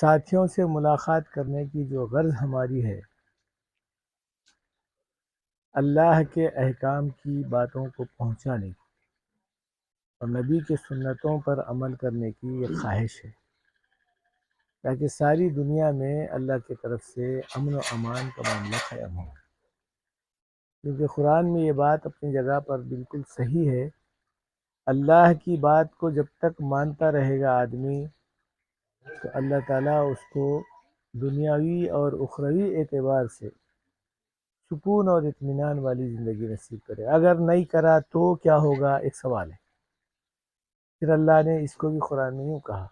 ساتھیوں سے ملاقات کرنے کی جو غرض ہماری ہے، اللہ کے احکام کی باتوں کو پہنچانے کی اور نبی کے سنتوں پر عمل کرنے کی یہ خواہش ہے، تاکہ ساری دنیا میں اللہ کی طرف سے امن و امان کا معاملہ قائم ہو۔ کیونکہ قرآن میں یہ بات اپنی جگہ پر بالکل صحیح ہے، اللہ کی بات کو جب تک مانتا رہے گا آدمی تو اللہ تعالیٰ اس کو دنیاوی اور اخروی اعتبار سے سکون اور اطمینان والی زندگی نصیب کرے۔ اگر نہیں کرا تو کیا ہوگا، ایک سوال ہے۔ پھر اللہ نے اس کو بھی قرآن میں یوں کہا،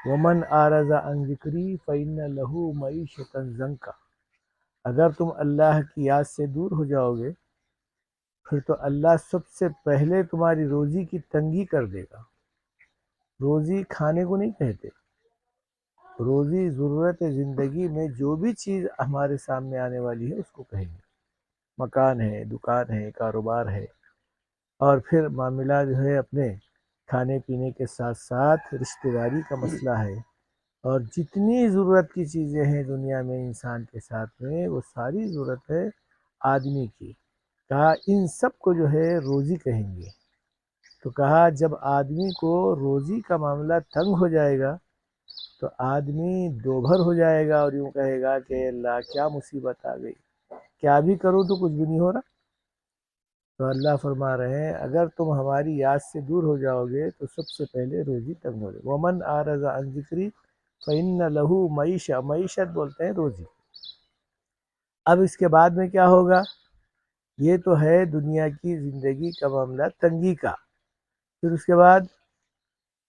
وَمَنْ أَعْرَضَ عَنْ ذِكْرِي فَإِنَّ لَهُ مَعِيشَةً ضَنْكًا۔ اگر تم اللہ کی یاد سے دور ہو جاؤ گے پھر تو اللہ سب سے پہلے تمہاری روزی کی تنگی کر دے گا۔ روزی کھانے کو نہیں کہتے، روزی ضرورت زندگی میں جو بھی چیز ہمارے سامنے آنے والی ہے اس کو کہیں گے۔ مکان ہے، دکان ہے، کاروبار ہے، اور پھر معاملہ جو ہے اپنے کھانے پینے کے ساتھ ساتھ رشتہ داری کا مسئلہ ہے، اور جتنی ضرورت کی چیزیں ہیں دنیا میں انسان کے ساتھ میں، وہ ساری ضرورت ہے آدمی کی۔ کہا ان سب کو جو ہے روزی کہیں گے۔ تو کہا جب آدمی کو روزی کا معاملہ تنگ ہو جائے گا تو آدمی دوبھر ہو جائے گا اور یوں کہے گا کہ اللہ کیا مصیبت آ گئی، کیا بھی کروں تو کچھ بھی نہیں ہو رہا۔ تو اللہ فرما رہے ہیں اگر تم ہماری یاد سے دور ہو جاؤ گے تو سب سے پہلے روزی تنگ ہو جائے۔ وَمَنْ أَعْرَضَ عَنْ ذِكْرِي فَإِنَّ لَهُ مَعِيشَةً، معیشت بولتے ہیں روزی۔ اب اس کے بعد میں کیا ہوگا؟ یہ تو ہے دنیا کی زندگی کا معاملہ تنگی کا۔ پھر اس کے بعد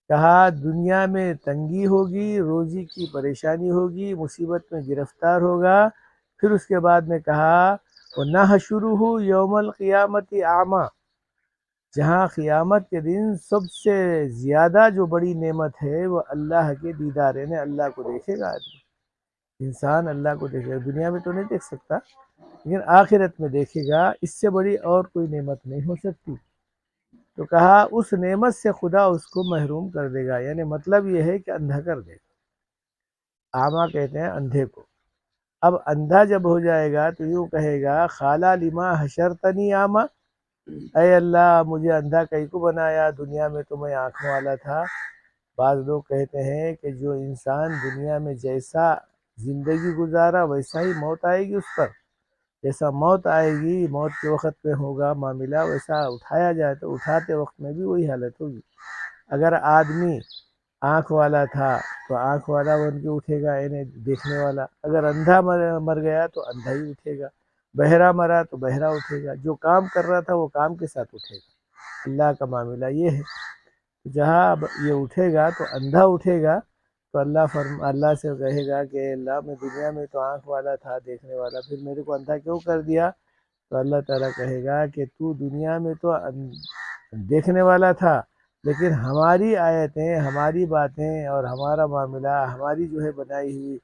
کہا دنیا میں تنگی ہوگی، روزی کی پریشانی ہوگی، مصیبت میں گرفتار ہوگا۔ پھر اس کے بعد میں کہا وَنَحْشُرُهُ يَوْمَ الْقِيَامَةِ أَعْمَىٰ، جہاں قیامت کے دن سب سے زیادہ جو بڑی نعمت ہے وہ اللہ کے دیدار، یعنی اللہ کو دیکھے گا آدمی۔ انسان اللہ کو دیکھے گا، دنیا میں تو نہیں دیکھ سکتا لیکن آخرت میں دیکھے گا، اس سے بڑی اور کوئی نعمت نہیں ہو سکتی۔ تو کہا اس نعمت سے خدا اس کو محروم کر دے گا، یعنی مطلب یہ ہے کہ اندھا کر دے گا۔ اعمیٰ کہتے ہیں اندھے کو۔ اب اندھا جب ہو جائے گا تو یوں کہے گا خالا لما حشرتنی اعمیٰ، اے اللہ مجھے اندھا کہیں کو بنایا، دنیا میں تو میں آنکھوں والا تھا۔ بعض لوگ کہتے ہیں کہ جو انسان دنیا میں جیسا زندگی گزارا ویسا ہی موت آئے گی اس پر، جیسا موت آئے گی موت کے وقت میں ہوگا معاملہ، ویسا اٹھایا جائے تو اٹھاتے وقت میں بھی وہی حالت ہوگی۔ اگر آدمی آنکھ والا تھا تو آنکھ والا بن کے اٹھے گا، یعنی دیکھنے والا۔ اگر اندھا مر گیا تو اندھا ہی اٹھے گا، بہرا مرا تو بہرا اٹھے گا، جو کام کر رہا تھا وہ کام کے ساتھ اٹھے گا۔ اللہ کا معاملہ یہ ہے، جہاں یہ اٹھے گا تو اندھا اٹھے گا تو اللہ سے کہے گا کہ اللہ میں دنیا میں تو آنکھ والا تھا، دیکھنے والا، پھر میرے کو اندھا کیوں کر دیا؟ تو اللہ تعالیٰ کہے گا کہ تو دنیا میں تو دیکھنے والا تھا لیکن ہماری آیتیں، ہماری باتیں اور ہمارا معاملہ، ہماری جو ہے بنائی ہوئی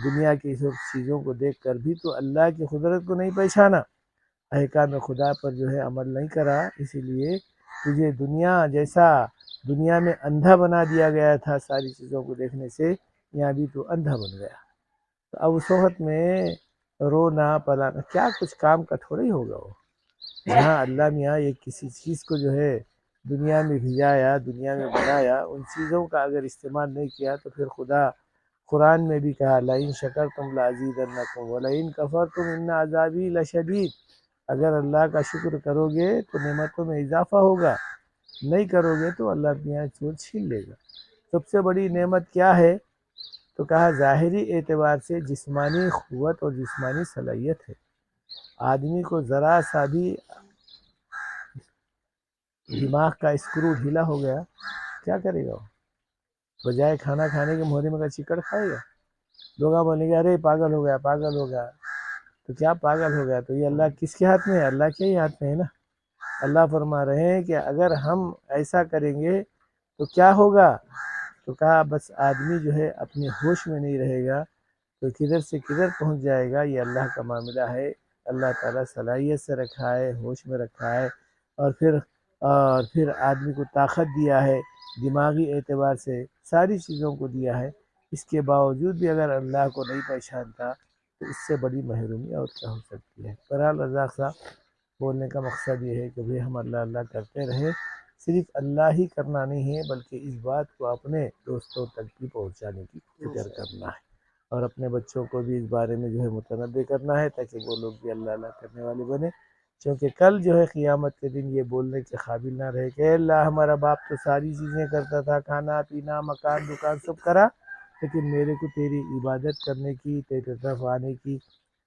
دنیا کی سب چیزوں کو دیکھ کر بھی تو اللہ کی قدرت کو نہیں پہچانا، احکام خدا پر جو ہے عمل نہیں کرا، اسی لیے تجھے دنیا میں اندھا بنا دیا گیا تھا ساری چیزوں کو دیکھنے سے، یہاں بھی تو اندھا بن گیا۔ تو اب اس وقت میں رونا پلانا کیا کچھ کام کا تھوڑا ہی ہوگا وہ، جہاں اللہ میاں یہ کسی چیز کو جو ہے دنیا میں بھیجایا، دنیا میں بنایا، ان چیزوں کا اگر استعمال نہیں کیا تو پھر خدا قرآن میں بھی کہا لَئِن شَكَرْتُمْ لَأَزِيدَنَّكُمْ وَلَئِن كَفَرْتُمْ إِنَّ عَذَابِي لَشَدِيدٌ، اگر اللہ کا شکر کرو گے تو نعمتوں میں اضافہ ہوگا، نہیں کرو گے تو اللہ میاں چور چھین لے گا۔ سب سے بڑی نعمت کیا ہے؟ تو کہا ظاہری اعتبار سے جسمانی قوت اور جسمانی صلاحیت ہے۔ آدمی کو ذرا سا بھی دماغ کا اسکرو ڈھیلا ہو گیا کیا کرے گا وہ؟ بجائے کھانا کھانے کے مہرے میں کا چکڑ کھائے گا۔ لوگ بولیں گے ارے پاگل ہو گیا، پاگل ہو گیا۔ تو کیا پاگل ہو گیا؟ تو یہ اللہ کس کے ہاتھ میں ہے؟ اللہ کے ہی ہاتھ میں ہے نا۔ اللہ فرما رہے ہیں کہ اگر ہم ایسا کریں گے تو کیا ہوگا؟ تو کہا بس آدمی جو ہے اپنے ہوش میں نہیں رہے گا تو کدھر سے کدھر پہنچ جائے گا۔ یہ اللہ کا معاملہ ہے، اللہ تعالیٰ صلاحیت سے رکھا ہے، ہوش میں رکھا ہے، اور پھر آدمی کو طاقت دیا ہے، دماغی اعتبار سے ساری چیزوں کو دیا ہے، اس کے باوجود بھی اگر اللہ کو نہیں پہچانتا تو اس سے بڑی محرومی اور کیا ہو سکتی ہے۔ بہرحال رزاق صاحب، بولنے کا مقصد یہ ہے کہ بھئی ہم اللہ اللہ کرتے رہے، صرف اللہ ہی کرنا نہیں ہے بلکہ اس بات کو اپنے دوستوں تک بھی پہنچانے کی فکر کرنا ہے، اور اپنے بچوں کو بھی اس بارے میں جو ہے متنبع کرنا ہے تاکہ وہ لوگ بھی اللہ اللہ کرنے والے بنے، کیونکہ کل جو ہے قیامت کے دن یہ بولنے کے قابل نہ رہے کہ اے اللہ ہمارا باپ تو ساری چیزیں کرتا تھا، کھانا پینا مکان دکان سب کرا، لیکن میرے کو تیری عبادت کرنے کی، تیرے طرف آنے کی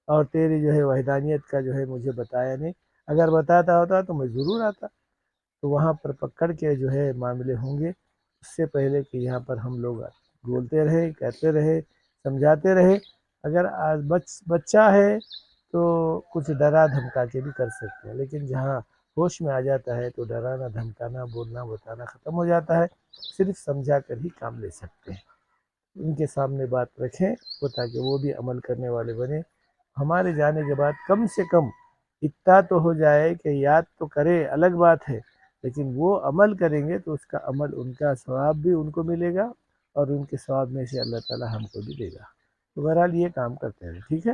اور تیری جو ہے وحدانیت کا جو ہے مجھے بتایا نہیں، اگر بتاتا ہوتا تو میں ضرور آتا۔ تو وہاں پر پکڑ کے جو ہے معاملے ہوں گے، اس سے پہلے کہ یہاں پر ہم لوگ بولتے رہے، کہتے رہے، سمجھاتے رہے۔ اگر بچہ ہے تو کچھ ڈرا دھمکا کے بھی کر سکتے ہیں، لیکن جہاں ہوش میں آ جاتا ہے تو ڈرانا دھمکانا بولنا بتانا ختم ہو جاتا ہے، صرف سمجھا کر ہی کام لے سکتے ہیں۔ ان کے سامنے بات رکھیں وہ تاکہ وہ بھی عمل کرنے والے بنے۔ ہمارے جانے کے بعد کم سے کم اتنا تو ہو جائے کہ یاد تو کرے الگ بات ہے، لیکن وہ عمل کریں گے تو اس کا عمل، ان کا ثواب بھی ان کو ملے گا اور ان کے ثواب میں سے اللہ تعالی ہم کو بھی دے گا۔ تو بہرحال یہ کام کرتے ہیں، ٹھیک ہے۔